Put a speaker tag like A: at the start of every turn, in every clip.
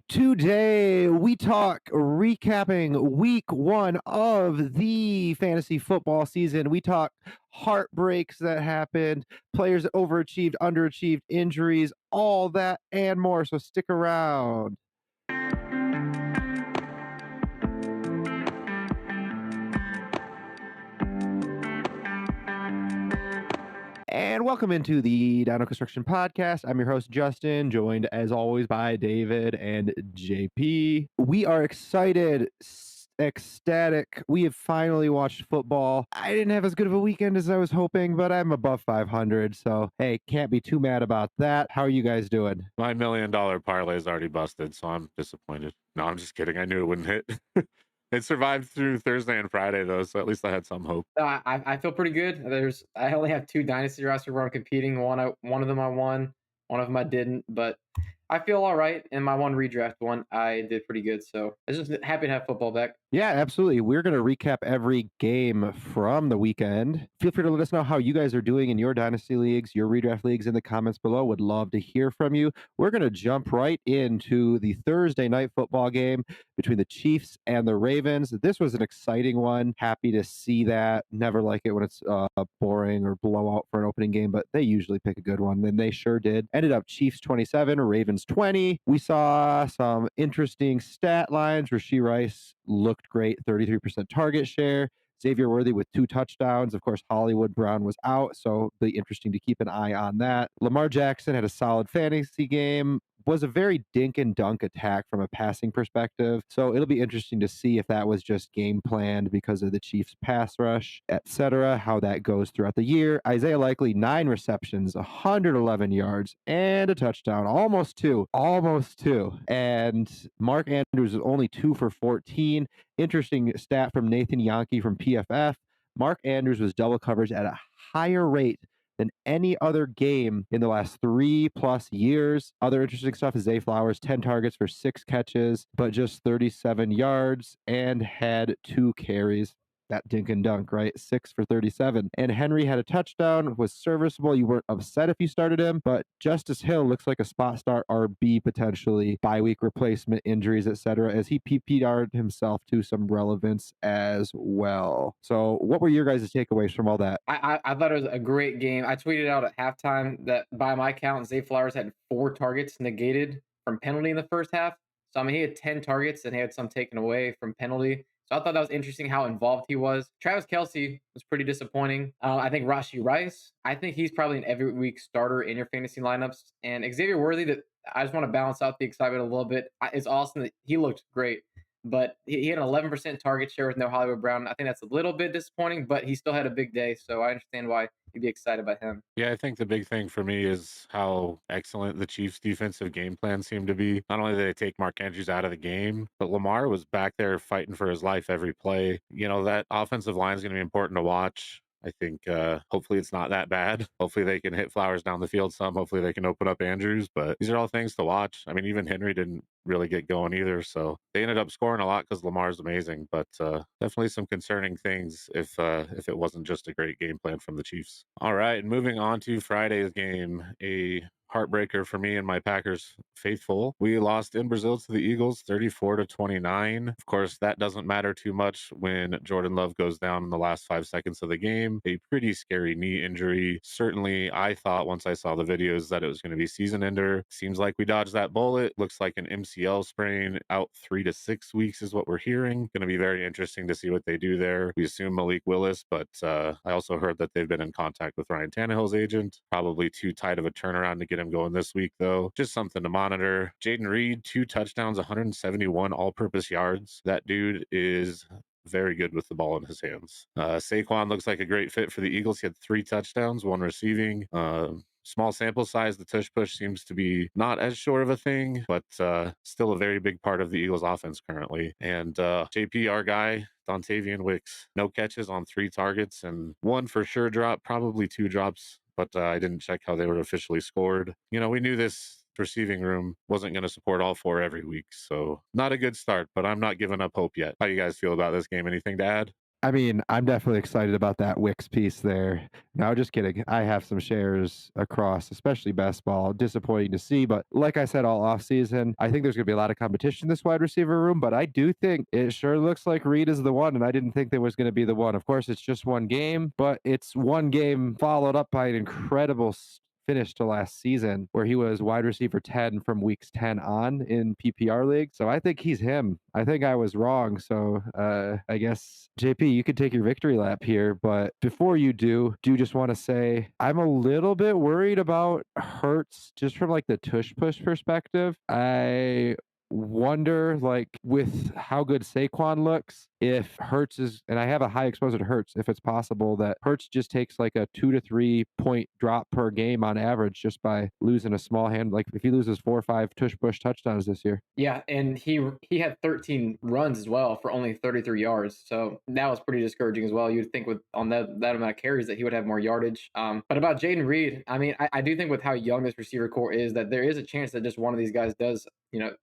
A: Today, we talk recapping week one of the fantasy football season. We talk heartbreaks that happened, players that overachieved, underachieved, injuries, all that and more. So stick around. And welcome into the Dino Construction Podcast. I'm your host, Justin, joined as always by David and JP. We are excited, ecstatic. We have finally watched football. I didn't have as good of a weekend as I was hoping, but I'm above 500. So, hey, can't be too mad about that. How are you guys doing?
B: My $1 million parlay is already busted, so I'm disappointed. No, I'm just kidding. I knew it wouldn't hit. It survived through Thursday and Friday though, so at least I had some hope.
C: I feel pretty good. I only have two dynasty rosters where I'm competing. One of them I won, one of them I didn't, but I feel all right. In my one redraft one, I did pretty good. So I was just happy to have football back.
A: Yeah, absolutely. We're going to recap every game from the weekend. Feel free to let us know how you guys are doing in your dynasty leagues, your redraft leagues in the comments below. Would love to hear from you. We're going to jump right into the Thursday night football game between the Chiefs and the Ravens. This was an exciting one. Happy to see that. Never like it when it's boring or blowout for an opening game, but they usually pick a good one, and they sure did. Ended up Chiefs 27, Ravens 20. We saw some interesting stat lines. Rashee Rice looked great, 33% target share. Xavier Worthy with 2 touchdowns. Of course, Hollywood Brown was out, so it'll be interesting to keep an eye on that. Lamar Jackson had a solid fantasy game. Was a very dink and dunk attack from a passing perspective. So it'll be interesting to see if that was just game planned because of the Chiefs pass rush, etc., how that goes throughout the year. Isaiah Likely, 9 receptions, 111 yards, and a touchdown. Almost two. Almost two. And Mark Andrews is only 2 for 14. Interesting stat from Nathan Yankee from PFF. Mark Andrews was double coverage at a higher rate than any other game in the last 3+ years. Other interesting stuff is Zay Flowers, 10 targets for 6 catches, but just 37 yards and had 2 carries. That dink and dunk, right? 6 for 37. And Henry had a touchdown, was serviceable. You weren't upset if you started him, but Justice Hill looks like a spot start RB potentially, bye week replacement, injuries, etc., as he PPR'd himself to some relevance as well. So, what were your guys' takeaways from all that?
C: I thought it was a great game. I tweeted out at halftime that by my count, Zay Flowers had 4 targets negated from penalty in the first half. So I mean, he had 10 targets and he had some taken away from penalty. So I thought that was interesting how involved he was. Travis Kelsey was pretty disappointing. I think Rashee Rice, I think he's probably an every week starter in your fantasy lineups. And Xavier Worthy, that I just want to balance out the excitement a little bit. It's awesome that he looked great, but he had an 11% target share with no Hollywood Brown. I think that's a little bit disappointing, but he still had a big day. So I understand why you'd be excited by him.
B: Yeah, I think the big thing for me is how excellent the Chiefs' defensive game plan seemed to be. Not only did they take Mark Andrews out of the game, but Lamar was back there fighting for his life every play. You know, that offensive line is going to be important to watch. I think hopefully it's not that bad. Hopefully they can hit Flowers down the field some. Hopefully they can open up Andrews. But these are all things to watch. I mean, even Henry didn't really get going either. So they ended up scoring a lot because Lamar's amazing. But definitely some concerning things if it wasn't just a great game plan from the Chiefs. All right, and moving on to Friday's game, a heartbreaker for me and my Packers faithful. We lost in Brazil to the Eagles 34-29. Of course, that doesn't matter too much when Jordan Love goes down in the last 5 seconds of the game. A pretty scary knee injury. Certainly, I thought once I saw the videos that it was going to be season ender. Seems like we dodged that bullet. Looks like an MCL sprain, out 3 to 6 weeks is what we're hearing. Going to be very interesting to see what they do there. We assume Malik Willis, but I also heard that they've been in contact with Ryan Tannehill's agent. Probably too tight of a turnaround to get him going this week, though. Just something to monitor. Jaden Reed, 2 touchdowns, 171 all-purpose yards. That dude is very good with the ball in his hands. Saquon looks like a great fit for the Eagles. He had 3 touchdowns, 1 receiving. Small sample size. The tush push seems to be not as short of a thing, but still a very big part of the Eagles offense currently. And JP, our guy, Dontavian Wicks, no catches on 3 targets and 1 for sure drop, probably 2 drops, but I didn't check how they were officially scored. You know, we knew this receiving room wasn't going to support all 4 every week, so not a good start, but I'm not giving up hope yet. How do you guys feel about this game? Anything to add?
A: I mean, I'm definitely excited about that Wix piece there. No, just kidding. I have some shares across, especially best ball. Disappointing to see, but like I said all offseason, I think there's going to be a lot of competition in this wide receiver room, but I do think it sure looks like Reed is the one, and I didn't think there was going to be the one. Of course, it's just one game, but it's one game followed up by an incredible finish to last season where he was wide receiver 10 from weeks 10 on in PPR league. So I think he's him. I think I was wrong. So I guess JP, you could take your victory lap here. But before you do just want to say I'm a little bit worried about Hertz just from like the tush push perspective. I wonder, like, with how good Saquon looks, if Hertz is, and I have a high exposure to Hertz, if it's possible that Hertz just takes like a 2 to 3 point drop per game on average just by losing a small hand. Like if he loses 4 or 5 tush push touchdowns this year.
C: Yeah, and he had 13 runs as well for only 33 yards. So that was pretty discouraging as well. You'd think with on that amount of carries that he would have more yardage. But about Jaden Reed, I mean, I do think with how young this receiver core is, that there is a chance that just one of these guys does,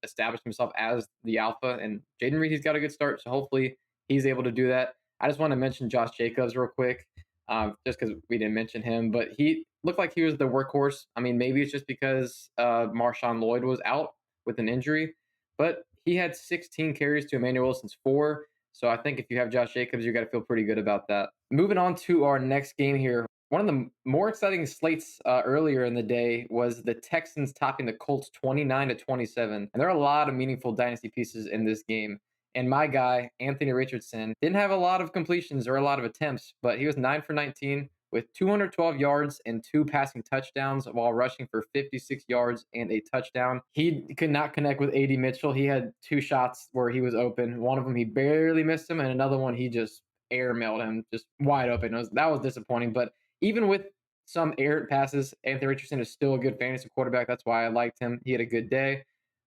C: establish himself as the alpha. And Jaden Reed, he's got a good start, so hopefully he's able to do that. I just want to mention Josh Jacobs real quick, just because we didn't mention him, but he looked like he was the workhorse. I mean, maybe it's just because Marshawn Lloyd was out with an injury, but he had 16 carries to Emmanuel Wilson's 4. So I think if you have Josh Jacobs, you got to feel pretty good about that. Moving on to our next game here. One of the more exciting slates earlier in the day was the Texans topping the Colts 29-27. And there are a lot of meaningful dynasty pieces in this game. And my guy, Anthony Richardson, didn't have a lot of completions or a lot of attempts, but he was 9 for 19 with 212 yards and 2 passing touchdowns while rushing for 56 yards and a touchdown. He could not connect with AD Mitchell. He had 2 shots where he was open. One of them he barely missed him, and another one he just airmailed him just wide open. That was disappointing. But even with some errant passes, Anthony Richardson is still a good fantasy quarterback. That's why I liked him. He had a good day.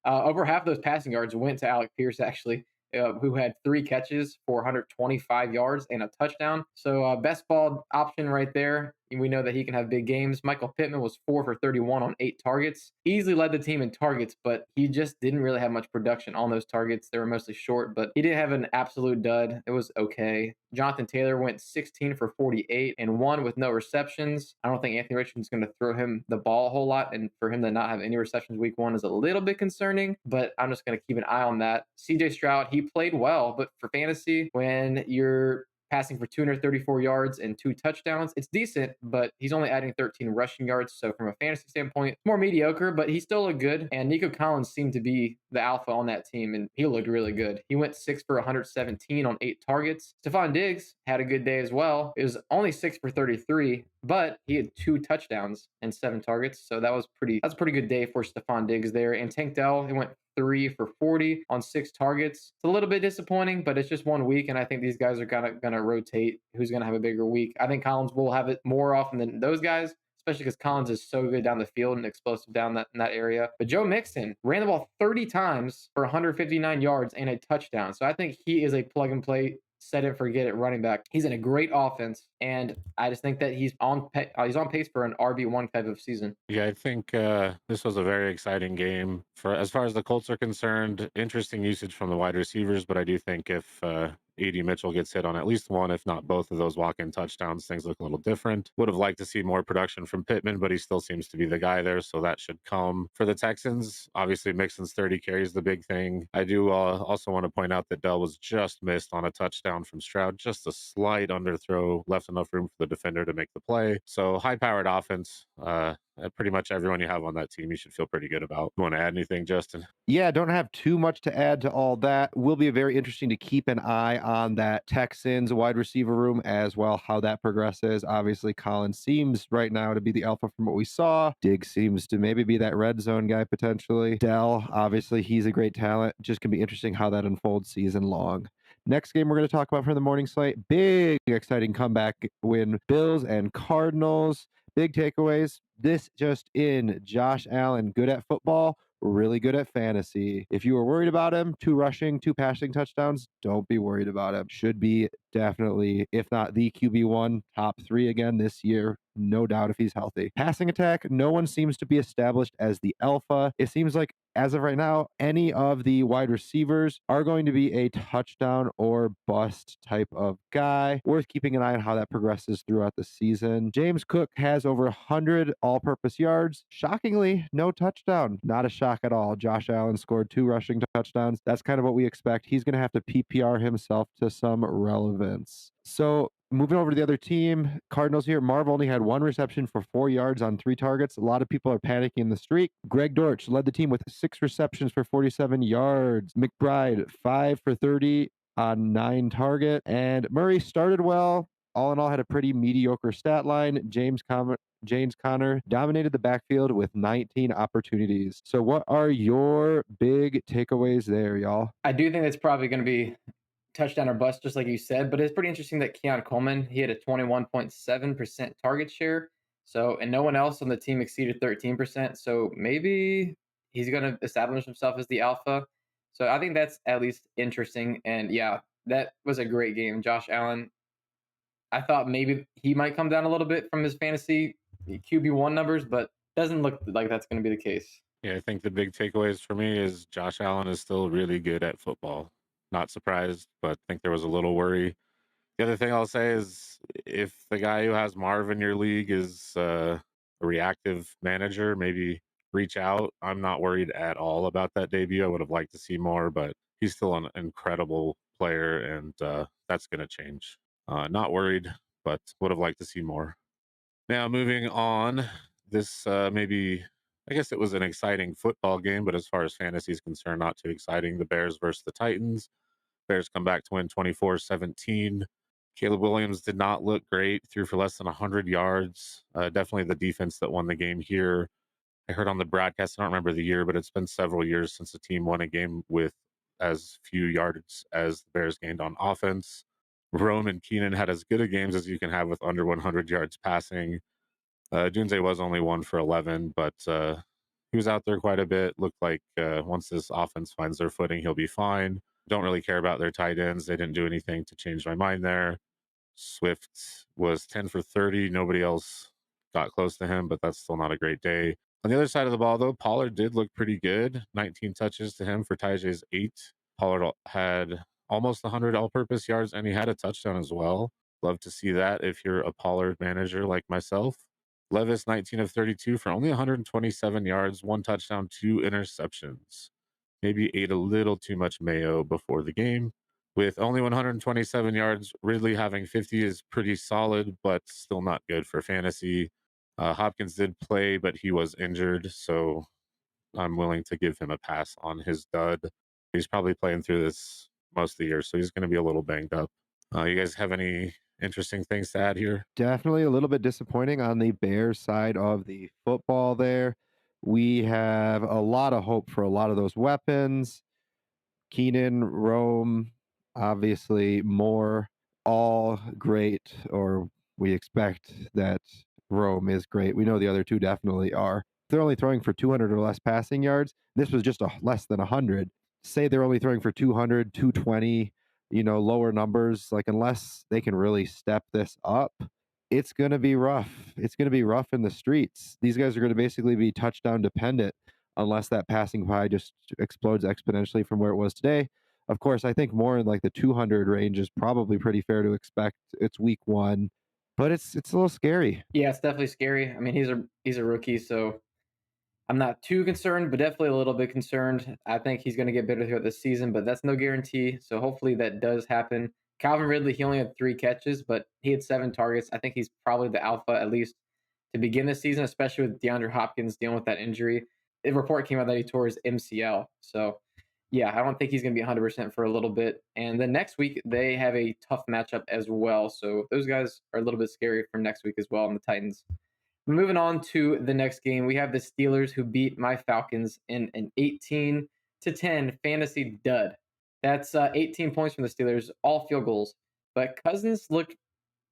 C: Over half of those passing yards went to Alec Pierce, actually, who had 3 catches for 125 yards and a touchdown. So best ball option right there. We know that he can have big games. Michael Pittman was 4 for 31 on 8 targets. Easily led the team in targets, but he just didn't really have much production on those targets. They were mostly short, but he didn't have an absolute dud. It was okay. Jonathan Taylor went 16 for 48 and 1 with no receptions. I don't think Anthony Richardson's going to throw him the ball a whole lot, and for him to not have any receptions week 1 is a little bit concerning, but I'm just going to keep an eye on that. CJ Stroud, he played well, but for fantasy, when you're passing for 234 yards and 2 touchdowns. It's decent, but he's only adding 13 rushing yards. So from a fantasy standpoint, more mediocre, but he still looked good. And Nico Collins seemed to be the alpha on that team, and he looked really good. He went 6 for 117 on 8 targets. Stephon Diggs had a good day as well. It was only 6 for 33, but he had 2 touchdowns and 7 targets. So that's a pretty good day for Stephon Diggs there. And Tank Dell, he went 3 for 40 on 6 targets. It's a little bit disappointing, but it's just one week, and I think these guys are gonna rotate who's gonna have a bigger week. I think Collins will have it more often than those guys, especially because Collins is so good down the field and explosive down in that area. But Joe Mixon ran the ball 30 times for 159 yards and a touchdown. So I think he is a plug and play, set it forget it running back. He's in a great offense, and I just think that he's on pace for an RB1 type of season.
B: Yeah, I think this was a very exciting game. For as far as the Colts are concerned, interesting usage from the wide receivers, but I do think if AD Mitchell gets hit on at least one, if not both of those walk-in touchdowns, things look a little different. Would have liked to see more production from Pittman, but he still seems to be the guy there, so that should come. For the Texans, obviously Mixon's 30 carries the big thing. I do also want to point out that Dell was just missed on a touchdown from Stroud, just a slight underthrow, left enough room for the defender to make the play. So high-powered offense. Pretty much everyone you have on that team, you should feel pretty good about. You want to add anything, Justin?
A: Yeah, don't have too much to add to all that. Will be very interesting to keep an eye on that Texans wide receiver room as well, how that progresses. Obviously, Collins seems right now to be the alpha from what we saw. Diggs seems to maybe be that red zone guy potentially. Dell, obviously, he's a great talent. Just going to be interesting how that unfolds season long. Next game we're going to talk about from the morning slate. Big, exciting comeback win. Bills and Cardinals. Big takeaways. This just in. Josh Allen, good at football, really good at fantasy. If you were worried about him, 2 rushing, 2 passing touchdowns, don't be worried about him. Should be definitely, if not the QB1, top three again this year. No doubt if he's healthy. Passing attack, no one seems to be established as the alpha. It seems like as of right now, any of the wide receivers are going to be a touchdown or bust type of guy. Worth keeping an eye on how that progresses throughout the season. James Cook has over 100 all purpose yards. Shockingly, no touchdown. Not a shock at all. Josh Allen scored 2 rushing touchdowns. That's kind of what we expect. He's going to have to PPR himself to some relevance. So moving over to the other team, Cardinals here. Marv only had 1 reception for 4 yards on 3 targets. A lot of people are panicking in the streak. Greg Dortch led the team with 6 receptions for 47 yards. McBride, 5 for 30 on 9 target. And Murray started well. All in all, had a pretty mediocre stat line. James Conner dominated the backfield with 19 opportunities. So what are your big takeaways there, y'all?
C: I do think it's probably going to be touchdown or bust, just like you said. But it's pretty interesting that Keon Coleman, he had a 21.7% target share. So, and no one else on the team exceeded 13%. So maybe he's going to establish himself as the alpha. So I think that's at least interesting. And yeah, that was a great game. Josh Allen, I thought maybe he might come down a little bit from his fantasy QB1 numbers, but doesn't look like that's going to be the case.
B: Yeah, I think the big takeaways for me is Josh Allen is still really good at football. Not surprised, but I think there was a little worry. The other thing I'll say is if the guy who has Marv in your league is a reactive manager, maybe reach out. I'm not worried at all about that debut. I would have liked to see more, but he's still an incredible player, and that's going to change. Not worried, but would have liked to see more. Now, moving on, this maybe, I guess it was an exciting football game, but as far as fantasy is concerned, not too exciting. The Bears versus the Titans. Bears come back to win 24-17. Caleb Williams did not look great, threw for less than 100 yards. Definitely the defense that won the game here. I heard on the broadcast, I don't remember the year, but it's been several years since a team won a game with as few yards as the Bears gained on offense. Rome and Keenan had as good a games as you can have with under 100 yards passing. Dunze was only 1 for 11, but he was out there quite a bit. Looked like once this offense finds their footing, he'll be fine. Don't really care about their tight ends. They didn't do anything to change my mind there. Swift was 10 for 30. Nobody else got close to him, but that's still not a great day. On the other side of the ball, though, Pollard did look pretty good. 19 touches to him for Tyjae's 8. Pollard had almost 100 all purpose yards, and he had a touchdown as well. Love to see that if you're a Pollard manager like myself. Levis, 19 of 32 for only 127 yards, 1 touchdown, 2 interceptions. Maybe ate a little too much mayo before the game. With only 127 yards, Ridley having 50 is pretty solid, but still not good for fantasy. Hopkins did play, but he was injured, so I'm willing to give him a pass on his dud. He's probably playing through this most of the year, so he's going to be a little banged up. You guys have any interesting things to add here?
A: Definitely a little bit disappointing on the Bears side of the football there. We have a lot of hope for a lot of those weapons. Keenan, Rome, obviously more, all great, or we expect that Rome is great. We know the other two definitely are. They're only throwing for 200 or less passing yards. This was just less than 100. Say they're only throwing for 200, 220, lower numbers. Like, unless they can really step this up, it's going to be rough. It's going to be rough in the streets. These guys are going to basically be touchdown dependent unless that passing pie just explodes exponentially from where it was today. Of course, I think more in like the 200 range is probably pretty fair to expect. It's week 1, but it's a little scary.
C: Yeah, it's definitely scary. I mean, he's a rookie, so I'm not too concerned, but definitely a little bit concerned. I think he's going to get better throughout the season, but that's no guarantee. So hopefully that does happen. Calvin Ridley, he only had 3 catches, but he had 7 targets. I think he's probably the alpha, at least to begin the season, especially with DeAndre Hopkins dealing with that injury. A report came out that he tore his MCL. So yeah, I don't think he's going to be 100% for a little bit. And then next week, they have a tough matchup as well. So those guys are a little bit scary for next week as well on the Titans. Moving on to the next game, we have the Steelers who beat my Falcons in an 18-10 fantasy dud. That's 18 points from the Steelers, all field goals. But Cousins looked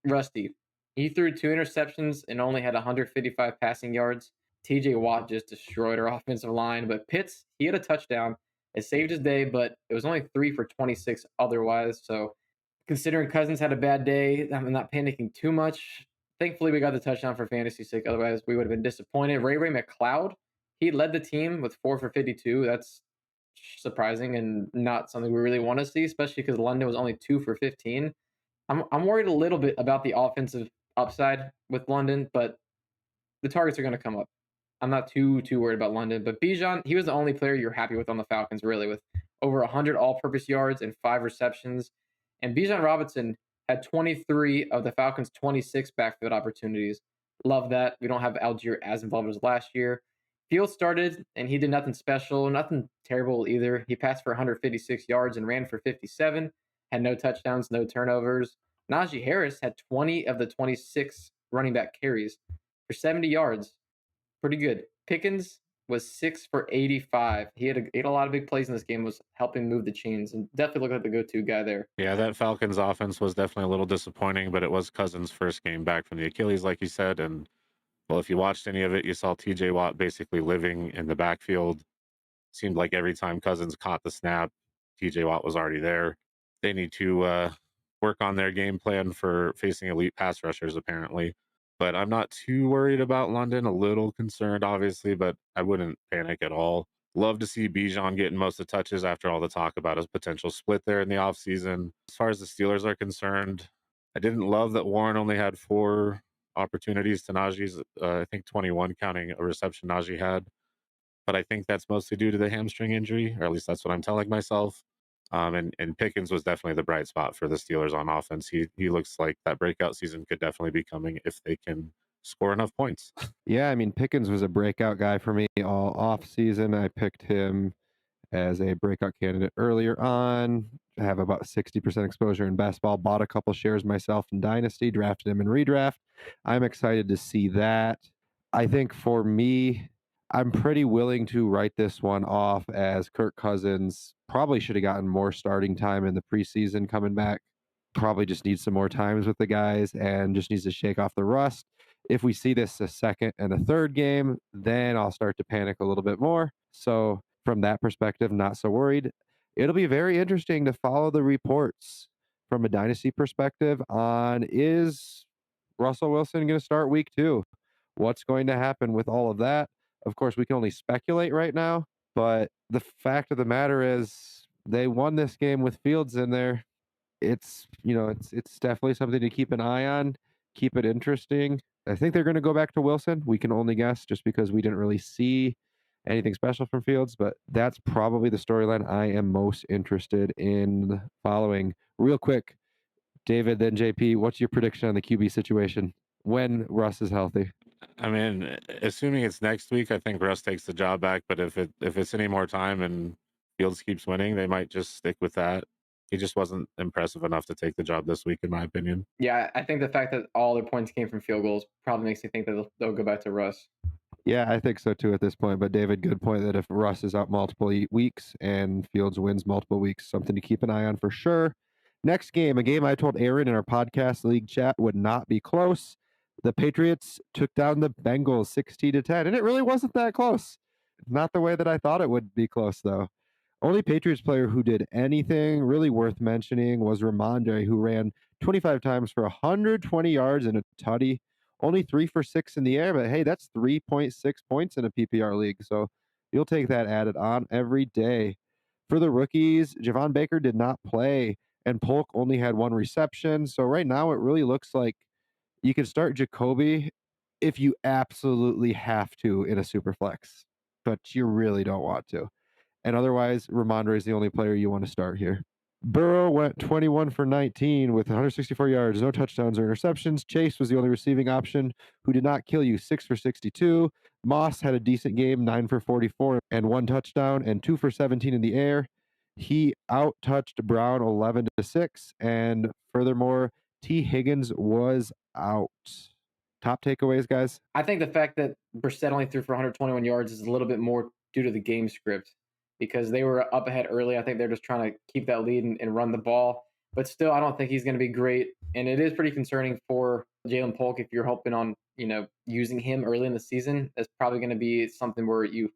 C: rusty. He threw 2 interceptions and only had 155 passing yards. TJ Watt just destroyed our offensive line. But Pitts, he had a touchdown. It saved his day, but it was only 3 for 26 otherwise. So considering Cousins had a bad day, I'm not panicking too much. Thankfully, we got the touchdown for fantasy sake. Otherwise, we would have been disappointed. Ray McLeod, he led the team with 4 for 52. That's surprising and not something we really want to see, especially because London was only 2 for 15. I'm worried a little bit about the offensive upside with London, but the targets are going to come up. I'm not too worried about London, but Bijan, he was the only player you're happy with on the Falcons, really, with over 100 all-purpose yards and 5 receptions. And Bijan Robinson had 23 of the Falcons' 26 backfield opportunities. Love that. We don't have Algier as involved as last year. Field started, and he did nothing special, nothing terrible either. He passed for 156 yards and ran for 57, had no touchdowns, no turnovers. Najee Harris had 20 of the 26 running back carries for 70 yards. Pretty good. Pickens was 6 for 85. He had a lot of big plays in this game, was helping move the chains, and definitely looked like the go-to guy there.
B: Yeah, that Falcons offense was definitely a little disappointing, but it was Cousins' first game back from the Achilles, like you said. And well, if you watched any of it, you saw TJ Watt basically living in the backfield. Seemed like every time Cousins caught the snap, TJ Watt was already there. They need to work on their game plan for facing elite pass rushers, apparently. But I'm not too worried about London. A little concerned, obviously, but I wouldn't panic at all. Love to see Bijan getting most of the touches after all the talk about his potential split there in the offseason. As far as the Steelers are concerned, I didn't love that Warren only had 4 opportunities to Najee's, I think 21, counting a reception Najee had. But I think that's mostly due to the hamstring injury, or at least that's what I'm telling myself. And Pickens was definitely the bright spot for the Steelers on offense. He looks like that breakout season could definitely be coming if they can score enough points.
A: Yeah, I mean, Pickens was a breakout guy for me all off season. I picked him as a breakout candidate earlier on. I have about 60% exposure in best ball. Bought a couple shares myself in Dynasty, drafted him in redraft. I'm excited to see that. I think for me, I'm pretty willing to write this one off as Kirk Cousins probably should have gotten more starting time in the preseason coming back. Probably just needs some more times with the guys and just needs to shake off the rust. If we see this a second and a third game, then I'll start to panic a little bit more. So from that perspective, not so worried. It'll be very interesting to follow the reports from a dynasty perspective on is Russell Wilson going to start week 2? What's going to happen with all of that? Of course, we can only speculate right now, but the fact of the matter is they won this game with Fields in there. It's definitely something to keep an eye on, keep it interesting. I think they're going to go back to Wilson. We can only guess just because we didn't really see anything special from Fields, but that's probably the storyline I am most interested in following. Real quick, David, then JP, what's your prediction on the QB situation when Russ is healthy?
B: I mean, assuming it's next week, I think Russ takes the job back. But if it's any more time and Fields keeps winning, they might just stick with that. He just wasn't impressive enough to take the job this week, in my opinion.
C: Yeah, I think the fact that all their points came from field goals probably makes me think that they'll go back to Russ.
A: Yeah, I think so too at this point. But David, good point that if Russ is out multiple weeks and Fields wins multiple weeks, something to keep an eye on for sure. Next game, a game I told Aaron in our podcast league chat would not be close. The Patriots took down the Bengals 60-10, and it really wasn't that close. Not the way that I thought it would be close, though. Only Patriots player who did anything really worth mentioning was Ramondre, who ran 25 times for 120 yards and a tutty. Only 3 for 6 in the air, but hey, that's 3.6 points in a PPR league. So you'll take that added on every day. For the rookies, Javon Baker did not play, and Polk only had 1 reception. So right now, it really looks like you can start Jacoby if you absolutely have to in a super flex, but you really don't want to. And otherwise, Ramondre is the only player you want to start here. Burrow went 21 for 19 with 164 yards, no touchdowns or interceptions. Chase was the only receiving option who did not kill you, 6 for 62. Moss had a decent game, 9 for 44 and 1 touchdown and 2 for 17 in the air. He out touched Brown 11-6. And furthermore, T. Higgins was out. Top takeaways, guys?
C: I think the fact that Brissett only threw for 121 yards is a little bit more due to the game script because they were up ahead early. I think they're just trying to keep that lead and run the ball. But still, I don't think he's going to be great. And it is pretty concerning for Jalen Polk if you're hoping on, using him early in the season. That's probably going to be something where you're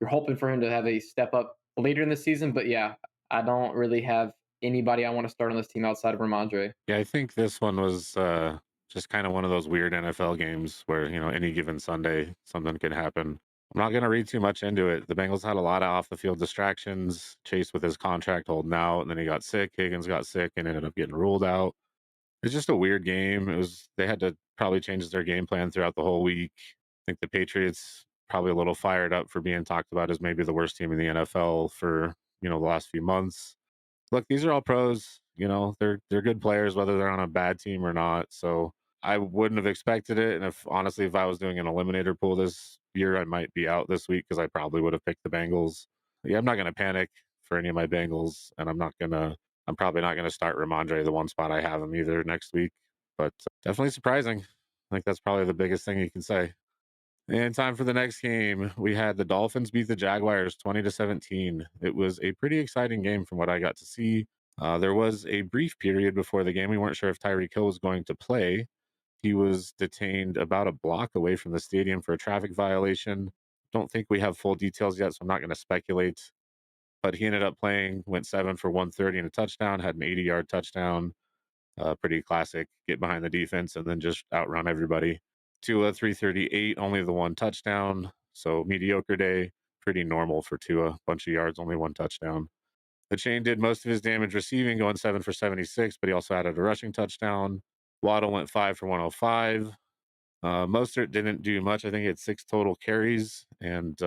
C: hoping for him to have a step up later in the season. But yeah, I don't really have anybody I want to start on this team outside of Ramondre.
B: Yeah, I think this one was just kind of one of those weird NFL games where, any given Sunday, something could happen. I'm not going to read too much into it. The Bengals had a lot of off the field distractions. Chase with his contract holding out, and then he got sick. Higgins got sick and ended up getting ruled out. It's just a weird game. They had to probably change their game plan throughout the whole week. I think the Patriots probably a little fired up for being talked about as maybe the worst team in the NFL for, the last few months. Look, these are all pros. They're good players, whether they're on a bad team or not. So I wouldn't have expected it. And if I was doing an eliminator pool this year, I might be out this week because I probably would have picked the Bengals. Yeah, I'm not going to panic for any of my Bengals, and I'm probably not going to start Ramondre the one spot I have him either next week. But definitely surprising. I think that's probably the biggest thing you can say. And time for the next game. We had the Dolphins beat the Jaguars 20-17. It was a pretty exciting game from what I got to see. There was a brief period before the game. We weren't sure if Tyreek Hill was going to play. He was detained about a block away from the stadium for a traffic violation. Don't think we have full details yet, so I'm not going to speculate. But he ended up playing, went 7 for 130 and a touchdown, had an 80-yard touchdown. Pretty classic. Get behind the defense and then just outrun everybody. Tua 338, only the one touchdown. So mediocre day. Pretty normal for Tua. Bunch of yards, only one touchdown. The chain did most of his damage receiving, going 7 for 76, but he also added a rushing touchdown. Waddle went 5 for 105. Mostert didn't do much. I think he had 6 total carries, and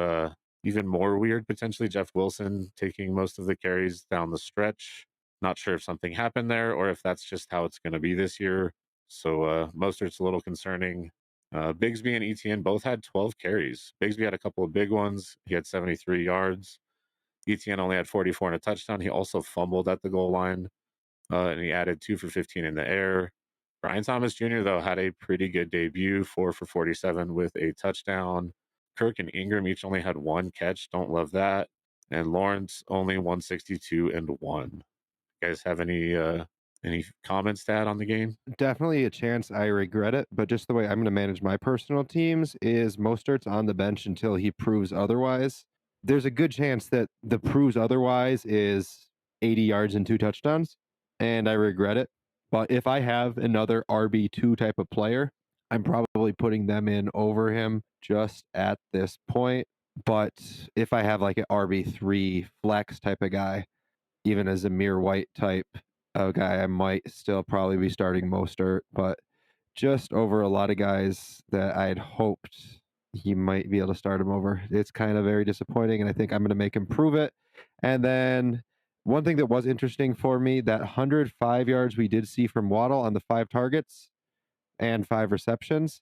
B: even more weird, potentially Jeff Wilson taking most of the carries down the stretch. Not sure if something happened there or if that's just how it's going to be this year. So Mostert's a little concerning. Bigsby and ETN both had 12 carries. Bigsby had a couple of big ones. He had 73 yards. ETN only had 44 and a touchdown. He also fumbled at the goal line, and he added 2 for 15 in the air. Brian Thomas Jr., though, had a pretty good debut, 4 for 47 with a touchdown. Kirk and Ingram each only had one catch. Don't love that. And Lawrence only 162 and one. You guys have any comments to add on the game?
A: Definitely a chance I regret it, but just the way I'm going to manage my personal teams is Mostert's on the bench until he proves otherwise. There's a good chance that the proves otherwise is 80 yards and 2 touchdowns, and I regret it. But if I have another RB2 type of player, I'm probably putting them in over him just at this point. But if I have like an RB3 flex type of guy, even as a mere white type of guy, I might still probably be starting Mostert, but just over a lot of guys that I had hoped he might be able to start him over. It's kind of very disappointing, and I think I'm going to make him prove it. And then one thing that was interesting for me, that 105 yards we did see from Waddle on the 5 targets and 5 receptions,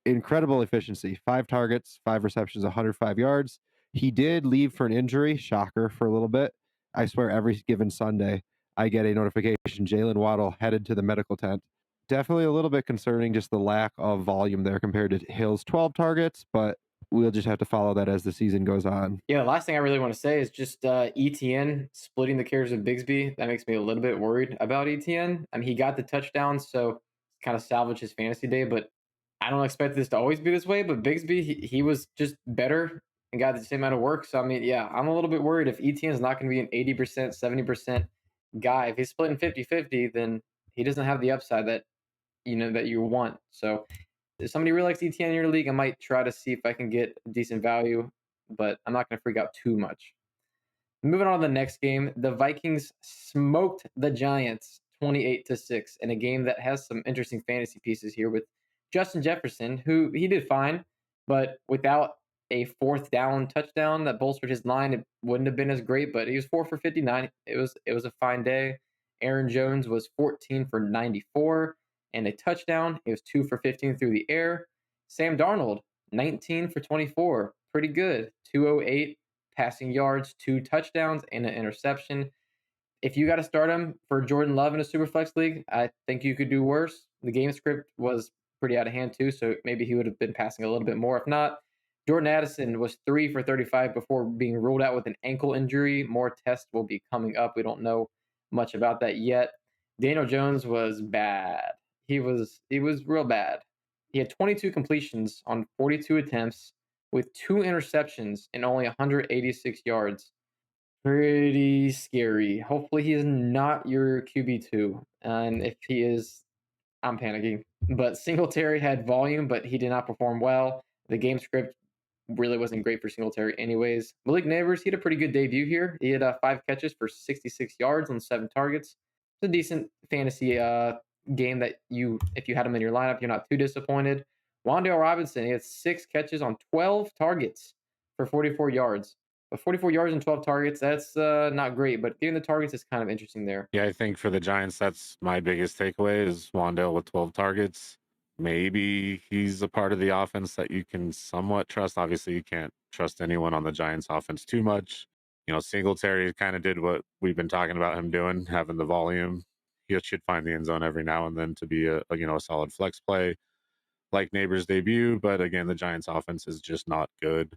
A: incredible efficiency. 5 targets, 5 receptions, 105 yards. He did leave for an injury, shocker, for a little bit. I swear, every given Sunday, I get a notification Jalen Waddle headed to the medical tent. Definitely a little bit concerning, just the lack of volume there compared to Hill's 12 targets, but we'll just have to follow that as the season goes on.
C: Yeah, the last thing I really want to say is just ETN splitting the carries with Bigsby. That makes me a little bit worried about ETN. I mean, he got the touchdown, so kind of salvage his fantasy day, but I don't expect this to always be this way. But Bigsby, he was just better and got the same amount of work. So, I mean, yeah, I'm a little bit worried if ETN is not going to be an 80%, 70% guy. If he's splitting 50-50, then he doesn't have the upside that that you want. So if somebody really likes ETN in your league, I might try to see if I can get decent value, but I'm not going to freak out too much. Moving on to the next game, the Vikings smoked the Giants 28-6 in a game that has some interesting fantasy pieces here with Justin Jefferson, who he did fine, but without a fourth down touchdown that bolstered his line, it wouldn't have been as great. But he was 4 for 59. It was a fine day. Aaron Jones was 14 for 94 and a touchdown. He was 2 for 15 through the air. Sam Darnold 19 for 24, pretty good. 208 passing yards, 2 touchdowns, and an interception. If you got to start him for Jordan Love in a Superflex league, I think you could do worse. The game script was pretty out of hand too, so maybe he would have been passing a little bit more. If not, Jordan Addison was 3 for 35 before being ruled out with an ankle injury. More tests will be coming up. We don't know much about that yet. Daniel Jones was bad. He was real bad. He had 22 completions on 42 attempts with 2 interceptions and only 186 yards. Pretty scary. Hopefully, he is not your QB2. And if he is, I'm panicking. But Singletary had volume, but he did not perform well. The game script really wasn't great for Singletary, anyways. Malik Neighbors, he had a pretty good debut here. He had 5 catches for 66 yards on 7 targets. It's a decent fantasy game that if you had him in your lineup, you're not too disappointed. Wandale Robinson, he had 6 catches on 12 targets for 44 yards. But 44 yards and 12 targets, that's not great. But getting the targets is kind of interesting there.
B: Yeah, I think for the Giants, that's my biggest takeaway is Wandale with 12 targets. Maybe he's a part of the offense that you can somewhat trust. Obviously, you can't trust anyone on the Giants offense too much. Singletary kind of did what we've been talking about him doing, having the volume. He should find the end zone every now and then to be a solid flex play like Neighbors' debut. But again, the Giants offense is just not good.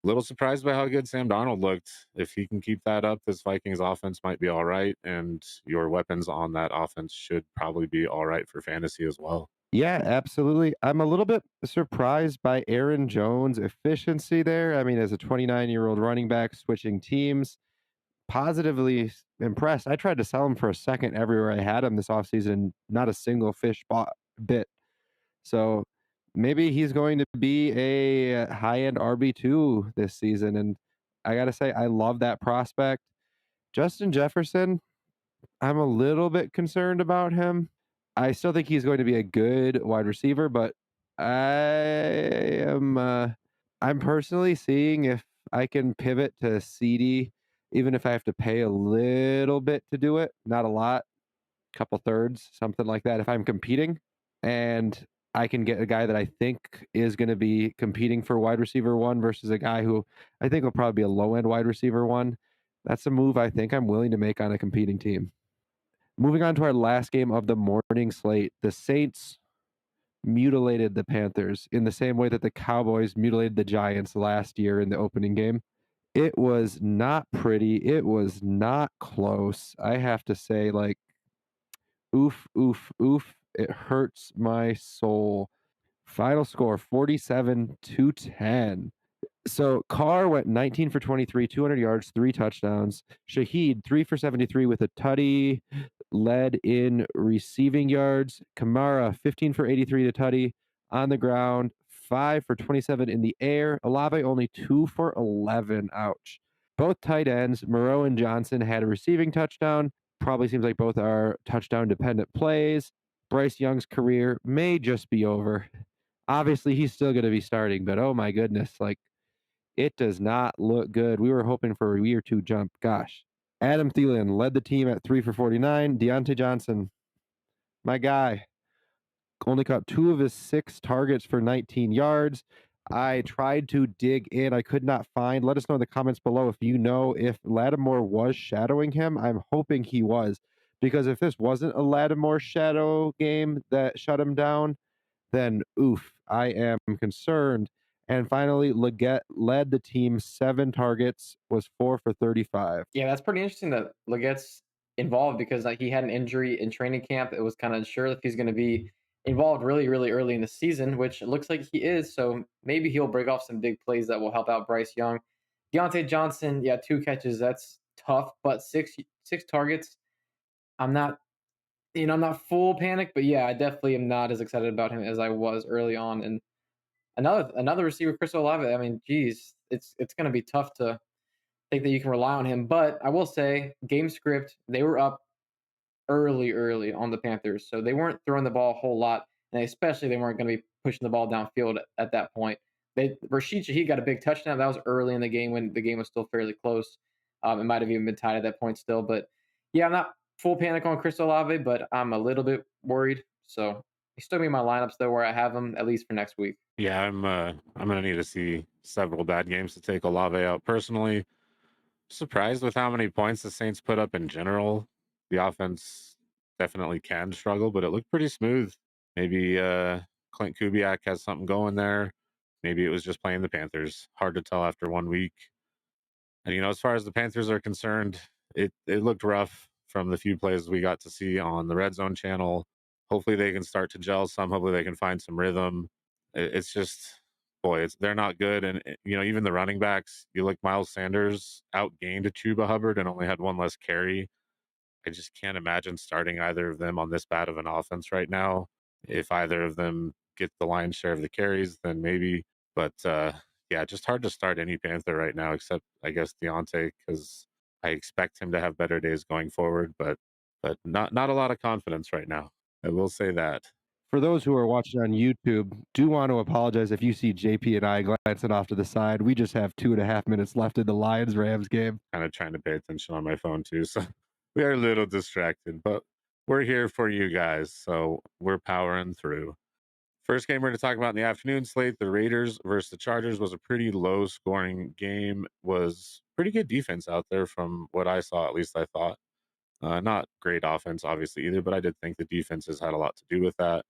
B: Little surprised by how good Sam Darnold looked. If he can keep that up, this Vikings offense might be all right, and your weapons on that offense should probably be all right for fantasy as well.
A: Yeah, absolutely. I'm a little bit surprised by Aaron Jones' efficiency there. I mean, as a 29-year-old running back switching teams, positively impressed. I tried to sell him for a second everywhere I had him this offseason, not a single fish bought bit. So maybe he's going to be a high-end RB2 this season. And I got to say, I love that prospect. Justin Jefferson, I'm a little bit concerned about him. I still think he's going to be a good wide receiver, but I am I'm personally seeing if I can pivot to CD, even if I have to pay a little bit to do it, not a lot, couple thirds, something like that. If I'm competing and I can get a guy that I think is going to be competing for wide receiver one versus a guy who I think will probably be a low end wide receiver one, that's a move I think I'm willing to make on a competing team. Moving on to our last game of the morning slate, the Saints mutilated the Panthers in the same way that the Cowboys mutilated the Giants last year in the opening game. It was not pretty. It was not close. I have to say, like, oof, oof, oof. It hurts my soul. Final score 47-10. So Carr went 19 for 23, 200 yards, 3 touchdowns. Shaheed 3 for 73 with a tutty, led in receiving yards. Kamara 15 for 83 to tutty on the ground, 5 for 27 in the air. Olave only 2 for 11. Ouch. Both tight ends, Moreau and Johnson, had a receiving touchdown. Probably seems like both are touchdown dependent plays. Bryce Young's career may just be over. Obviously, he's still going to be starting, but oh my goodness, like it does not look good. We were hoping for a year two jump. Gosh. Adam Thielen led the team at 3 for 49. Deontay Johnson, my guy, only caught 2 of his 6 targets for 19 yards. I tried to dig in. I could not find. Let us know in the comments below if you know if Lattimore was shadowing him. I'm hoping he was, because if this wasn't a Lattimore shadow game that shut him down, then oof, I am concerned. And finally, Leggett led the team 7 targets, was 4 for 35.
C: Yeah, that's pretty interesting that Leggett's involved because he had an injury in training camp. It was kind of unsure if he's going to be involved really, really early in the season, which it looks like he is. So maybe he'll break off some big plays that will help out Bryce Young. Deontay Johnson, yeah, 2 catches. That's tough, but six targets. I'm not, I'm not full panic, but yeah, I definitely am not as excited about him as I was early on. And another receiver, Chris Olave. I mean, geez, it's going to be tough to think that you can rely on him. But I will say, game script, they were up early on the Panthers, so they weren't throwing the ball a whole lot, and especially they weren't going to be pushing the ball downfield at that point. Rashid Shaheed got a big touchdown. That was early in the game when the game was still fairly close. It might have even been tied at that point still, but yeah, I'm not full panic on Chris Olave, but I'm a little bit worried. So he's still be in my lineups though, where I have him at least for next week.
B: Yeah, I'm gonna need to see several bad games to take Olave out. Personally, surprised with how many points the Saints put up in general. The offense definitely can struggle, but it looked pretty smooth. Maybe Clint Kubiak has something going there. Maybe it was just playing the Panthers. Hard to tell after 1 week. And as far as the Panthers are concerned, it looked rough from the few plays we got to see on the Red Zone channel. Hopefully they can start to gel some. Hopefully they can find some rhythm. It's just boy, they're not good. And even the running backs, you look, Miles Sanders outgained Chuba Hubbard and only had one less carry. I just can't imagine starting either of them on this bad of an offense right now. If either of them get the lion's share of the carries, then maybe. But yeah, just hard to start any Panther right now, except I guess Deontay, because I expect him to have better days going forward. But not a lot of confidence right now. I will say that.
A: For those who are watching on YouTube, do want to apologize if you see JP and I glancing off to the side. We just have 2.5 minutes left in the Lions Rams game.
B: Kind of trying to pay attention on my phone too, so we are a little distracted, but we're here for you guys, so we're powering through. First game we're going to talk about in the afternoon slate, the Raiders versus the Chargers, was a pretty low scoring game. Was pretty good defense out there from what I saw, at least I thought. Not great offense, obviously, either, but I did think the defenses had a lot to do with that.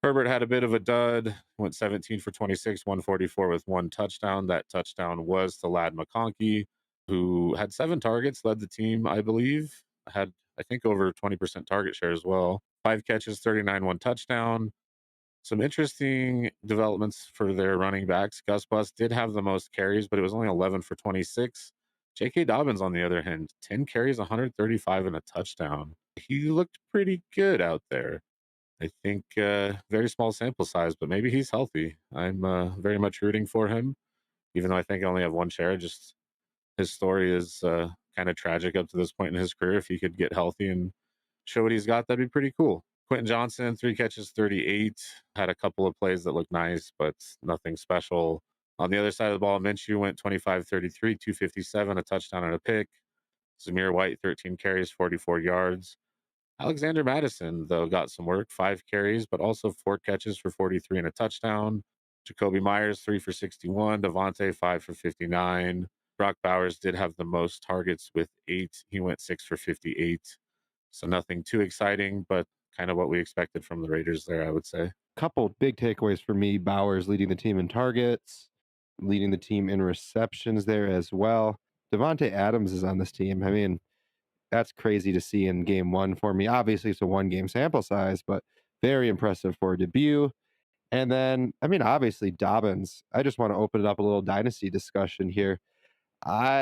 B: Herbert had a bit of a dud, went 17 for 26, 144 with one touchdown. That touchdown was to Lad McConkey, who had 7 targets, led the team, I believe. Had, I think, over 20% target share as well. 5 catches, 39, one touchdown. Some interesting developments for their running backs. Gus Bus did have the most carries, but it was only 11 for 26. J.K. Dobbins, on the other hand, 10 carries, 135, and a touchdown. He looked pretty good out there. I think very small sample size, but maybe he's healthy. I'm very much rooting for him, even though I think I only have one share. Just his story is kind of tragic up to this point in his career. If he could get healthy and show what he's got, that'd be pretty cool. Quentin Johnson, 3 catches, 38, had a couple of plays that looked nice, but nothing special. On the other side of the ball, Minshew went 25, 33, 257, a touchdown and a pick. Zamir White, 13 carries, 44 yards. Alexander Madison, though, got some work, 5 carries, but also 4 catches for 43 and a touchdown. Jacoby Myers, 3 for 61. Devontae, 5 for 59. Brock Bowers did have the most targets with 8. He went 6 for 58. So nothing too exciting, but kind of what we expected from the Raiders there, I would say.
A: Couple big takeaways for me. Bowers leading the team in targets, leading the team in receptions there as well. Devontae Adams is on this team. I mean, that's crazy to see in game one for me. Obviously, it's a 1 game sample size, but very impressive for a debut. And then, I mean, obviously, Dobbins. I just want to open it up a little dynasty discussion here. I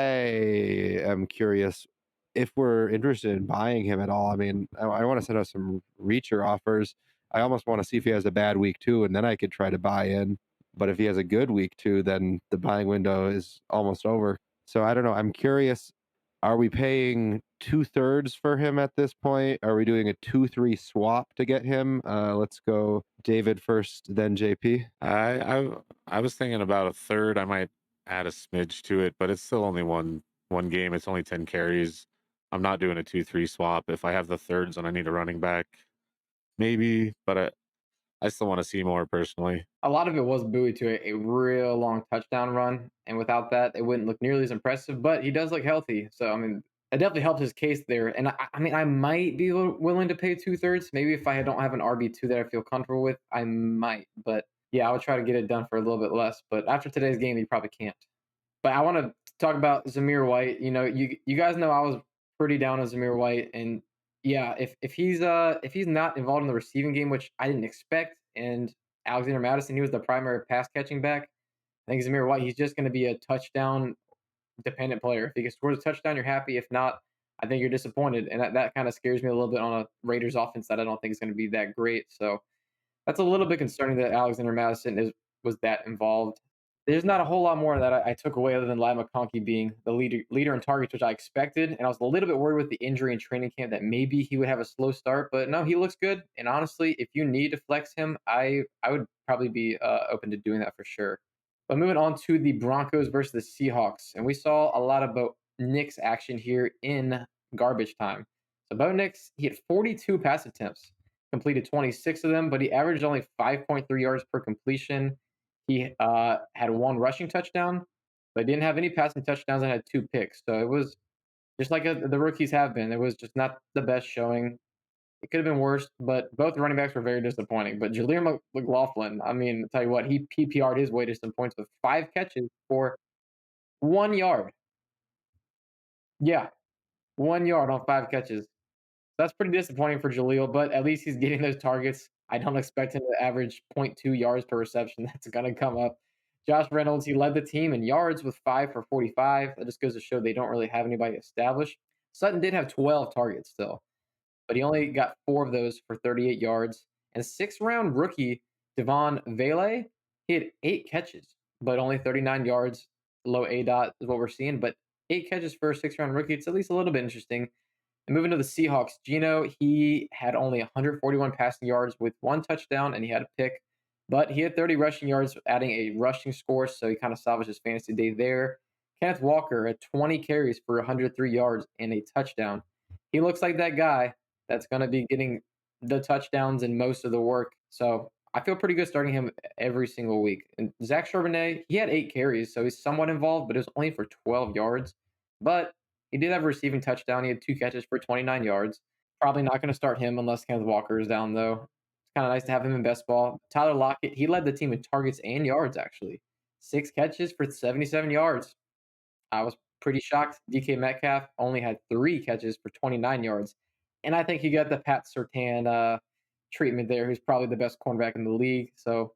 A: am curious if we're interested in buying him at all. I mean, I want to send out some reacher offers. I almost want to see if he has a bad week too, and then I could try to buy in. But if he has a good week too, then the buying window is almost over. So I don't know. I'm curious. Are we paying 2/3 for him at this point? Are we doing a 2-3 swap to get him? Let's go David first, then JP.
B: I was thinking about a third. I might add a smidge to it, but it's still only one game. It's only 10 carries. I'm not doing a 2-3 swap. If I have the thirds and I need a running back, maybe, but I still want to see more personally.
C: A lot of it was buoyed to a real long touchdown run, and without that, it wouldn't look nearly as impressive. But he does look healthy, so I mean, it definitely helped his case there. And I mean, I might be willing to pay 2/3. Maybe if I don't have an RB2 that I feel comfortable with, I might. But yeah, I would try to get it done for a little bit less. But after today's game, you probably can't. But I want to talk about Zamir White. You guys know I was pretty down on Zamir White, and yeah, if he's not involved in the receiving game, which I didn't expect, and Alexander Madison, he was the primary pass catching back. I think Zamir White, he's just going to be a touchdown dependent player. If he can score a touchdown, you're happy. If not, I think you're disappointed, and that kind of scares me a little bit on a Raiders offense that I don't think is going to be that great. So that's a little bit concerning that Alexander Madison was that involved. There's not a whole lot more that I took away other than Lad McConkey being the leader in targets, which I expected. And I was a little bit worried with the injury in training camp that maybe he would have a slow start. But no, he looks good. And honestly, if you need to flex him, I would probably be open to doing that for sure. But moving on to the Broncos versus the Seahawks. And we saw a lot of Bo Nix action here in garbage time. So Bo Nix, he had 42 pass attempts, completed 26 of them, but he averaged only 5.3 yards per completion. He had one rushing touchdown, but didn't have any passing touchdowns and had 2 picks. So it was just like the rookies have been. It was just not the best showing. It could have been worse, but both running backs were very disappointing. But Jaleer McLaughlin, I mean, I'll tell you what, he PPR'd his way to some points with 5 catches for 1 yard. Yeah, 1 yard on 5 catches. That's pretty disappointing for Jaleel, but at least he's getting those targets. I don't expect him to average zero point 0.2 yards per reception. That's going to come up. Josh Reynolds, he led the team in yards with 5 for 45. That just goes to show they don't really have anybody established. Sutton did have 12 targets still, but he only got 4 of those for 38 yards. And sixth-round rookie Devon Vele, he had 8 catches, but only 39 yards. Low A dot is what we're seeing, but 8 catches for a sixth-round rookie. It's at least a little bit interesting. And moving to the Seahawks, Gino, he had only 141 passing yards with 1 touchdown, and he had a pick, but he had 30 rushing yards, adding a rushing score, so he kind of salvaged his fantasy day there. Kenneth Walker had 20 carries for 103 yards and a touchdown. He looks like that guy that's going to be getting the touchdowns and most of the work. So I feel pretty good starting him every single week. And Zach Charbonnet, he had 8 carries, so he's somewhat involved, but it was only for 12 yards. But he did have a receiving touchdown. He had 2 catches for 29 yards. Probably not going to start him unless Kenneth Walker is down, though. It's kind of nice to have him in best ball. Tyler Lockett, he led the team in targets and yards, actually. 6 catches for 77 yards. I was pretty shocked. DK Metcalf only had 3 catches for 29 yards. And I think he got the Pat Sertan treatment there, who's probably the best cornerback in the league. So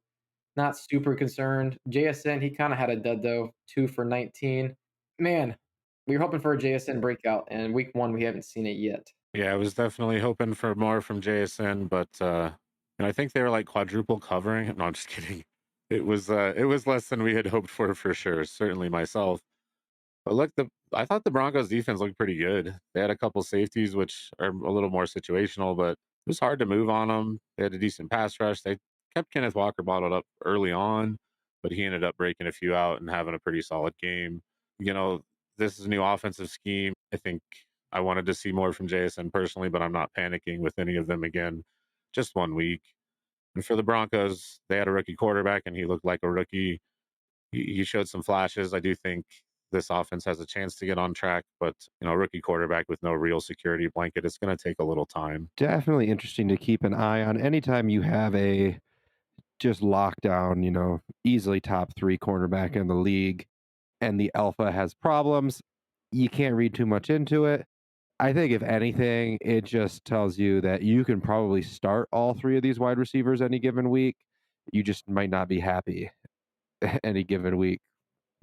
C: not super concerned. JSN, he kind of had a dud, though. 2 for 19. Man, we were hoping for a JSN breakout, and week one, we haven't seen it yet.
B: Yeah, I was definitely hoping for more from JSN, but and I think they were like quadruple covering. No, I'm just kidding. It was less than we had hoped for sure. Certainly myself. But look, the I thought the Broncos defense looked pretty good. They had a couple safeties, which are a little more situational, but it was hard to move on them. They had a decent pass rush. They kept Kenneth Walker bottled up early on, but he ended up breaking a few out and having a pretty solid game. You know, this is a new offensive scheme. I think I wanted to see more from JSN personally, but I'm not panicking with any of them again. Just 1 week. And for the Broncos, they had a rookie quarterback and he looked like a rookie. He showed some flashes. I do think this offense has a chance to get on track, but rookie quarterback with no real security blanket, it's going to take a little time.
A: Definitely interesting to keep an eye on. Anytime you have a just lockdown, easily top three cornerback in the league, and the alpha has problems, you can't read too much into it. I think if anything, it just tells you that you can probably start all three of these wide receivers any given week. You just might not be happy any given week.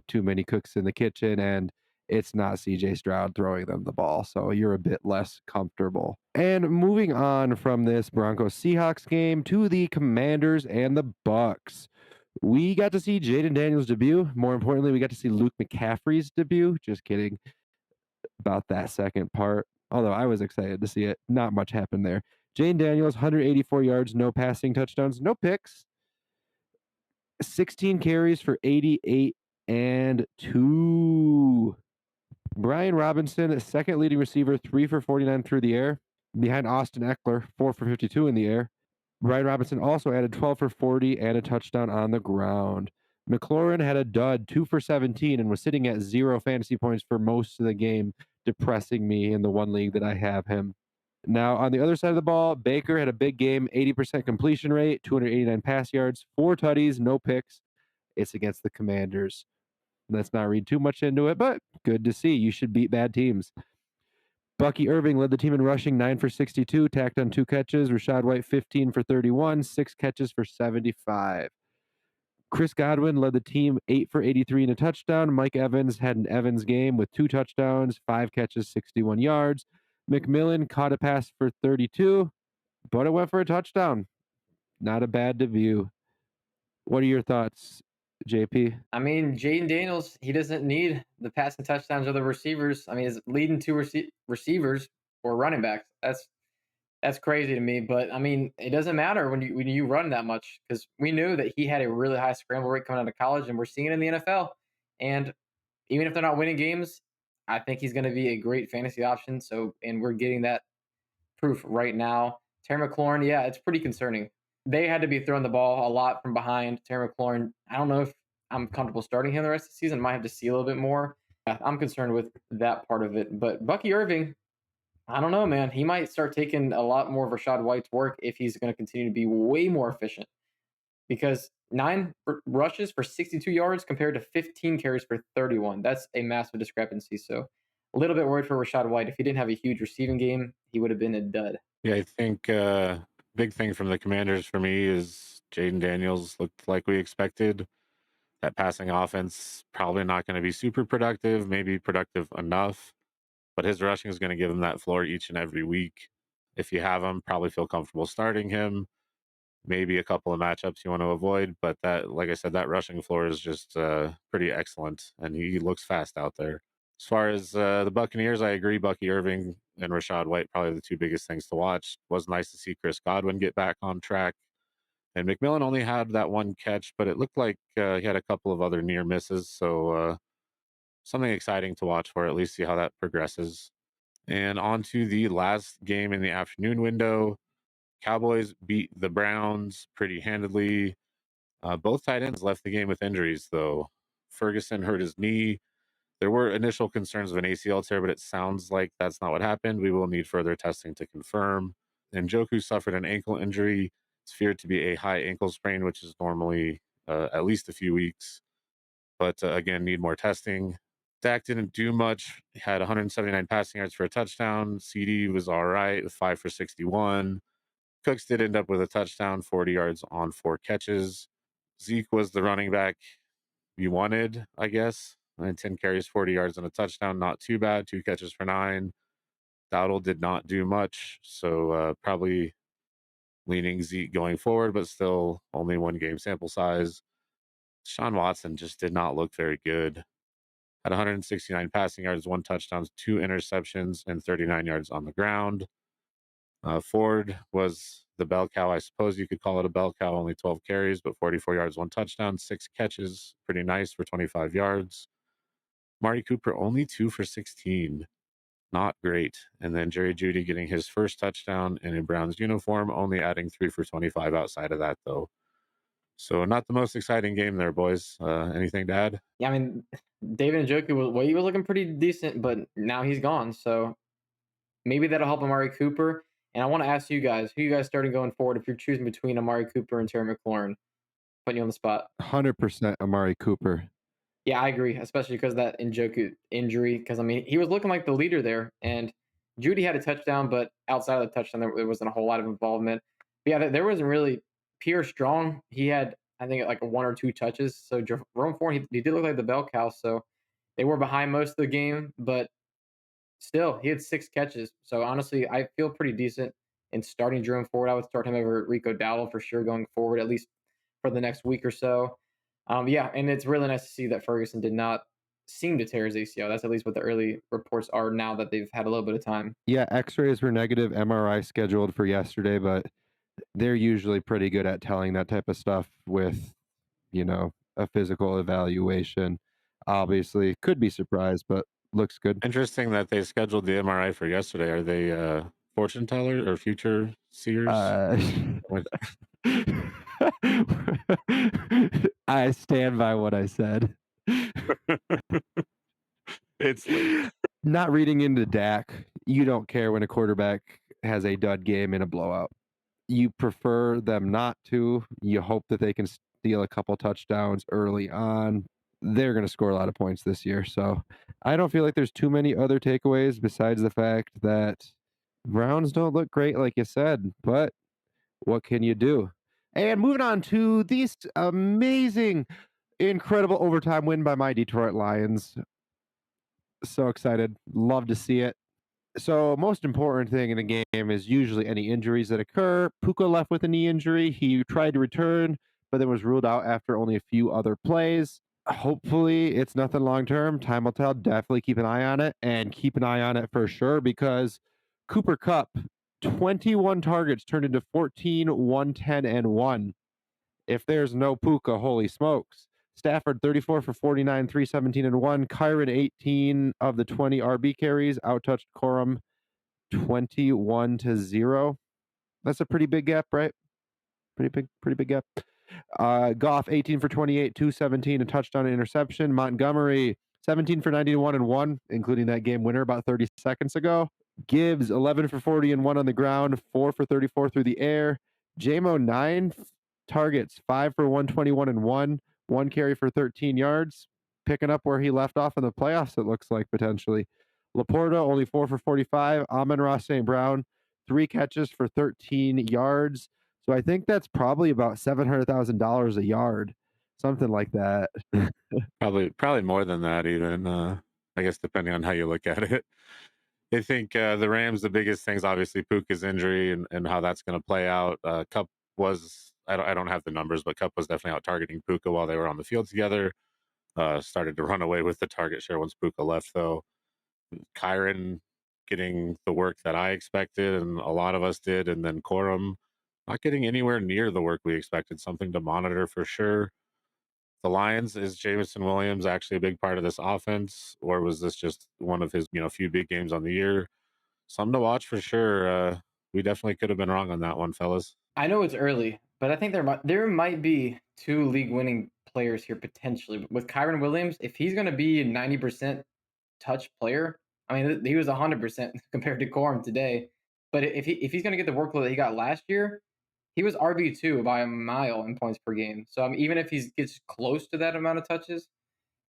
A: Too many cooks in the kitchen, and it's not CJ Stroud throwing them the ball. So you're a bit less comfortable. And moving on from this Broncos Seahawks game to the Commanders and the Bucks. We got to see Jaden Daniels' debut. More importantly, we got to see Luke McCaffrey's debut. Just kidding about that second part. Although I was excited to see it. Not much happened there. Jaden Daniels, 184 yards, no passing touchdowns, no picks. 16 carries for 88 and 2. Brian Robinson, second leading receiver, 3 for 49 through the air, behind Austin Eckler, 4 for 52 in the air. Brian Robinson also added 12 for 40 and a touchdown on the ground. McLaurin had a dud, 2 for 17, and was sitting at 0 fantasy points for most of the game, depressing me in the one league that I have him. Now, on the other side of the ball, Baker had a big game, 80% completion rate, 289 pass yards, 4 tutties, no picks. It's against the Commanders. Let's not read too much into it, but good to see. You should beat bad teams. Bucky Irving led the team in rushing, 9 for 62, tacked on 2 catches. Rashad White, 15 for 31, 6 catches for 75. Chris Godwin led the team, 8 for 83 and a touchdown. Mike Evans had an Evans game with 2 touchdowns, 5 catches, 61 yards. McMillan caught a pass for 32, but it went for a touchdown. Not a bad debut. What are your thoughts, JP?
C: I mean, Jaden Daniels, he doesn't need the passing touchdowns of the receivers. I mean, his leading two receivers or running backs. That's crazy to me. But I mean, it doesn't matter when you run that much because we knew that he had a really high scramble rate coming out of college, and we're seeing it in the NFL. And even if they're not winning games, I think he's going to be a great fantasy option. So, and we're getting that proof right now. Terry McLaurin, yeah, it's pretty concerning. They had to be throwing the ball a lot from behind. Terry McLaurin, I don't know if I'm comfortable starting him the rest of the season. Might have to see a little bit more. I'm concerned with that part of it. But Bucky Irving, I don't know, man. He might start taking a lot more of Rashad White's work if he's going to continue to be way more efficient. Because 9 rushes for 62 yards compared to 15 carries for 31. That's a massive discrepancy. So a little bit worried for Rashad White. If he didn't have a huge receiving game, he would have been a dud.
B: Yeah, I think big thing from the Commanders for me is Jaden Daniels looked like we expected. That passing offense probably not going to be super productive, maybe productive enough, but his rushing is going to give him that floor each and every week. If you have him, probably feel comfortable starting him. Maybe a couple of matchups you want to avoid, but that, like I said, that rushing floor is just pretty excellent, and he looks fast out there. As far as the Buccaneers, I agree. Bucky Irving and Rashad White probably the two biggest things to watch. Was nice to see Chris Godwin get back on track. And McMillan only had that one catch, but it looked like he had a couple of other near misses. So something exciting to watch for, at least see how that progresses. And on to the last game in the afternoon window. Cowboys beat the Browns pretty handedly. Both tight ends left the game with injuries, though. Ferguson hurt his knee. There were initial concerns of an ACL tear, but it sounds like that's not what happened. We will need further testing to confirm. And Njoku suffered an ankle injury. It's feared to be a high ankle sprain, which is normally at least a few weeks. But again, need more testing. Dak didn't do much. He had 179 passing yards for a touchdown. CD was all right with 5 for 61. Cooks did end up with a touchdown, 40 yards on 4 catches. Zeke was the running back you wanted, I guess. And 10 carries, 40 yards, and a touchdown. Not too bad. 2 catches for 9. Dowdle did not do much. So probably leaning Zeke going forward, but still only 1 game sample size. Sean Watson just did not look very good. Had 169 passing yards, 1 touchdown, 2 interceptions, and 39 yards on the ground. Ford was the bell cow. I suppose you could call it a bell cow, only 12 carries, but 44 yards, 1 touchdown, 6 catches. Pretty nice for 25 yards. Mari Cooper, only 2 for 16. Not great. And then Jerry Jeudy getting his first touchdown in a Browns uniform, only adding 3 for 25 outside of that, though. So not the most exciting game there, boys. Anything to add?
C: Yeah, I mean, David Njoku he was looking pretty decent, but now he's gone. So maybe that'll help Amari Cooper. And I want to ask you guys, who you guys starting going forward if you're choosing between Amari Cooper and Terry McLaurin? Putting you on the spot.
A: 100% Amari Cooper.
C: Yeah, I agree, especially because that Njoku injury. Because I mean, he was looking like the leader there, and Judy had a touchdown, but outside of the touchdown, there wasn't a whole lot of involvement. But yeah, there wasn't really Pierre Strong. He had, I think, like 1 or 2 touches. So Jerome Ford, he did look like the bell cow. So they were behind most of the game, but still, he had 6 catches. So honestly, I feel pretty decent in starting Jerome Ford. I would start him over Rico Dowdle for sure going forward, at least for the next week or so. Yeah, and it's really nice to see that Ferguson did not seem to tear his ACL. That's at least what the early reports are now that they've had a little bit of time.
A: Yeah, X-rays were negative, MRI scheduled for yesterday, but they're usually pretty good at telling that type of stuff with, a physical evaluation. Obviously, could be surprised, but looks good.
B: Interesting that they scheduled the MRI for yesterday. Are they fortune tellers or future seers?
A: Uh,
B: What-
A: I stand by what I said.
B: it's late.
A: Not reading into Dak, you don't care when a quarterback has a dud game in a blowout. You prefer them not to. You hope that they can steal a couple touchdowns early on. They're going to score a lot of points this year. So I don't feel like there's too many other takeaways besides the fact that Browns don't look great, like you said, but what can you do? And moving on to this amazing, incredible overtime win by my Detroit Lions. So excited. Love to see it. So, most important thing in a game is usually any injuries that occur. Puka left with a knee injury. He tried to return, but then was ruled out after only a few other plays. Hopefully, it's nothing long term. Time will tell. Definitely keep an eye on it and keep an eye on it for sure because Cooper Cup, 21 targets turned into 14, 110, and 1. If there's no Puka, holy smokes. Stafford 34 for 49, 317 and 1. Kyron 18 of the 20 RB carries, outtouched Corum 21-0. That's a pretty big gap, right? Pretty big gap. Goff 18 for 28, 217, a touchdown and interception. Montgomery 17 for 91 and 1, including that game winner about 30 seconds ago. Gibbs 11 for 40 and 1 on the ground, 4 for 34 through the air. JMO 9 targets, 5 for 121 and 1 carry for 13 yards, picking up where he left off in the playoffs, it looks like potentially. Laporta only 4 for 45. Amon-Ra St. Brown 3 catches for 13 yards. So I think that's probably about $700,000 a yard. something like that.
B: Probably more than that even, I guess depending on how you look at it. I think, the Rams, the biggest thing's obviously Puka's injury and how that's gonna play out. Kupp was I don't have the numbers, but Kupp was definitely out targeting Puka while they were on the field together. Started to run away with the target share once Puka left, though. Kyron getting the work that I expected and a lot of us did, and then Corum not getting anywhere near the work we expected, something to monitor for sure. The Lions, is Jameson Williams actually a big part of this offense, or was this just one of his, few big games on the year? Something to watch for sure. We definitely could have been wrong on that one, fellas.
C: I know it's early, but I think there might be two league winning players here potentially with Kyron Williams. If he's going to be a 90% touch player, I mean he was 100% compared to Corum today. But if he's going to get the workload that he got last year, he was RB2 by a mile in points per game. So even if he gets close to that amount of touches,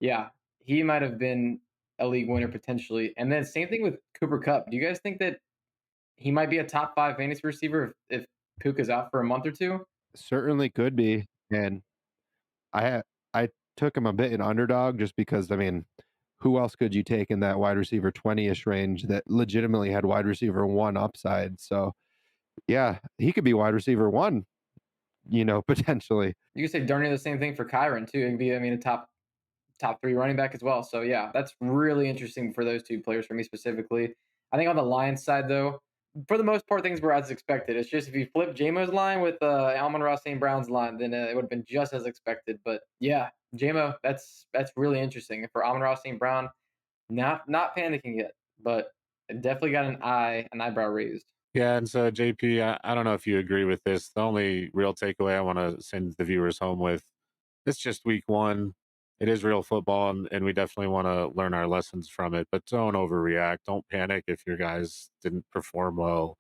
C: yeah, he might have been a league winner potentially. And then same thing with Cooper Cup. Do you guys think that he might be a top five fantasy receiver if Puka's out for a month or two?
A: Certainly could be, and I took him a bit in underdog just because, I mean, who else could you take in that wide receiver 20-ish range that legitimately had wide receiver 1 upside? So, yeah, he could be wide receiver 1, potentially.
C: You could say darn near the same thing for Kyron too. He could be, I mean, a top three running back as well. So yeah, that's really interesting for those two players for me specifically. I think on the Lions side though, for the most part, things were as expected. It's just if you flip JMO's line with Almond-Ra St. Brown's line, then it would have been just as expected. But yeah, JMO, that's really interesting. For Amon-Ra St. Brown, not panicking yet, but definitely got an eyebrow raised.
B: Yeah, and so JP, I don't know if you agree with this. The only real takeaway I want to send the viewers home with, it's just week one. It is real football, and we definitely want to learn our lessons from it. But don't overreact. Don't panic if your guys didn't perform well.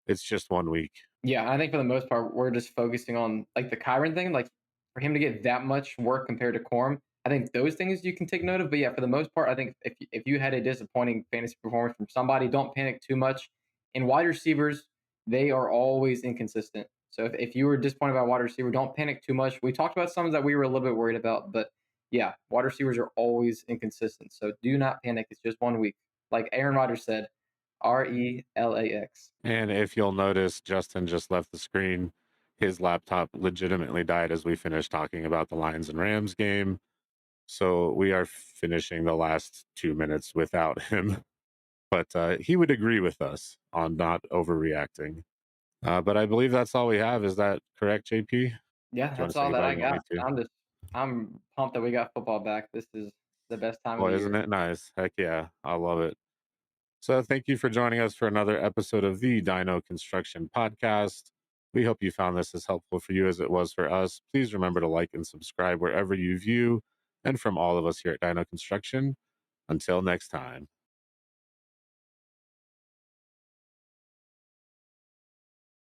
B: It's just 1 week.
C: Yeah, I think for the most part, we're just focusing on like the Kyron thing. Like for him to get that much work compared to Quorum, I think those things you can take note of. But yeah, for the most part, I think if you had a disappointing fantasy performance from somebody, don't panic too much. In wide receivers, they are always inconsistent. So if you were disappointed by wide receiver, don't panic too much. We talked about some that we were a little bit worried about, but yeah, wide receivers are always inconsistent. So do not panic. It's just 1 week. Like Aaron Rodgers said, RELAX.
B: And if you'll notice, Justin just left the screen. His laptop legitimately died as we finished talking about the Lions and Rams game. So we are finishing the last 2 minutes without him. But he would agree with us on not overreacting. But I believe that's all we have. Is that correct, JP? Do
C: Yeah,
B: you want
C: that's
B: to say
C: all that
B: goodbye?
C: I
B: You want me
C: got.
B: to?
C: I'm pumped that we got football back. This is the best time of
B: Boy,
C: the
B: isn't
C: year.
B: it nice? Heck yeah. I love it. So thank you for joining us for another episode of the Dino Construction Podcast. We hope you found this as helpful for you as it was for us. Please remember to like and subscribe wherever you view. And from all of us here at Dino Construction, until next time.